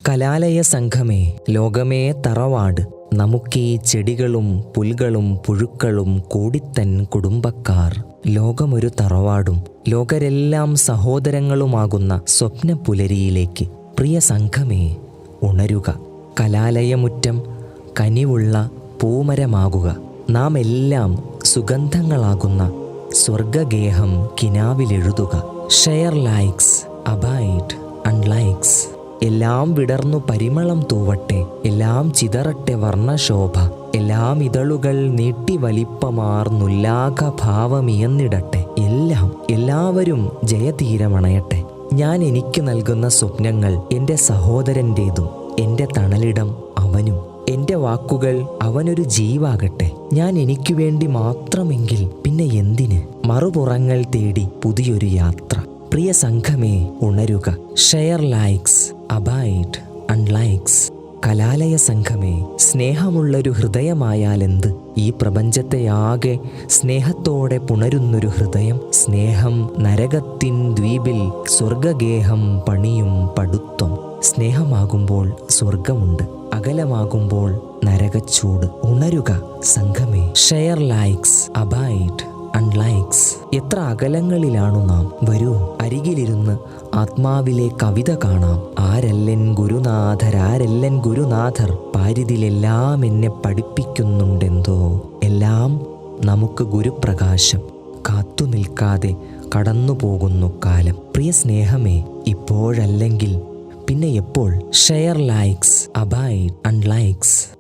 കലാലയ സംഘമേ, ലോകമേ തറവാട്, നമുക്കീ ചെടികളും പുൽകളും പുഴുക്കളും കൂടിത്തൻ കുടുംബക്കാർ. ലോകമൊരു തറവാടും ലോകരെല്ലാം സഹോദരങ്ങളുമാകുന്ന സ്വപ്നപുലരിയിലേക്ക് പ്രിയ സംഘമേ ഉണരുക. കലാലയമുറ്റം കനിവുള്ള പൂമരമാകുക. നാം എല്ലാം സുഗന്ധങ്ങളാകുന്ന സ്വർഗഗേഹം കിനാവിലെഴുതുക. Share likes, abide unlikes. എല്ലാം വിടർന്നു പരിമളം തൂവട്ടെ, എല്ലാം ചിതറട്ടെ വർണ്ണശോഭ, എല്ലാം ഇതളുകൾ നീട്ടി വലിപ്പമാർന്നുല്ലാഘഭാവമിയന്നിടട്ടെ. എല്ലാവരും ജയതീരമണയട്ടെ. ഞാൻ എനിക്ക് നൽകുന്ന സ്വപ്നങ്ങൾ എൻ്റെ സഹോദരൻ്റേതും, എൻ്റെ തണലിടം അവനും. എൻ്റെ വാക്കുകൾ അവനൊരു ജീവാകട്ടെ. ഞാൻ എനിക്കു വേണ്ടി മാത്രമെങ്കിൽ പിന്നെ എന്തിന്? മറുപുറങ്ങൾ തേടി പുതിയൊരു യാത്ര. പ്രിയ സംഘമേ ഉണരുക. Share likes, abide unlikes. കലാലയ സംഘമേ, സ്നേഹമുള്ളൊരു ഹൃദയമായാലെന്ത്? ഈ പ്രപഞ്ചത്തെയാകെ സ്നേഹത്തോടെ പുണരുന്നൊരു ഹൃദയം. സ്നേഹം നരകത്തിൻ ദ്വീപിൽ സ്വർഗഗേഹം പണിയും പടുത്വം. സ്നേഹമാകുമ്പോൾ സ്വർഗമുണ്ട്, അകലമാകുമ്പോൾ നരകച്ചൂട്. ഉണരുക സംഘമേ. Share likes, abide unlikes. എത്ര അകലങ്ങളിലാണു നാം. വരൂ, അരികിലിരുന്ന് ആത്മാവിലെ കവിത കാണാം. ആരല്ലൻ ഗുരുനാഥർ, പാരിതിലെല്ലാം എന്നെ പഠിപ്പിക്കുന്നുണ്ടെന്തോ. എല്ലാം നമുക്ക് ഗുരുപ്രകാശം. കാത്തു നിൽക്കാതെ കടന്നു പോകുന്നു കാലം. പ്രിയ സ്നേഹമേ, ഇപ്പോഴല്ലെങ്കിൽ പിന്നെ എപ്പോൾ? Share likes, abide അൺലൈക്സ്.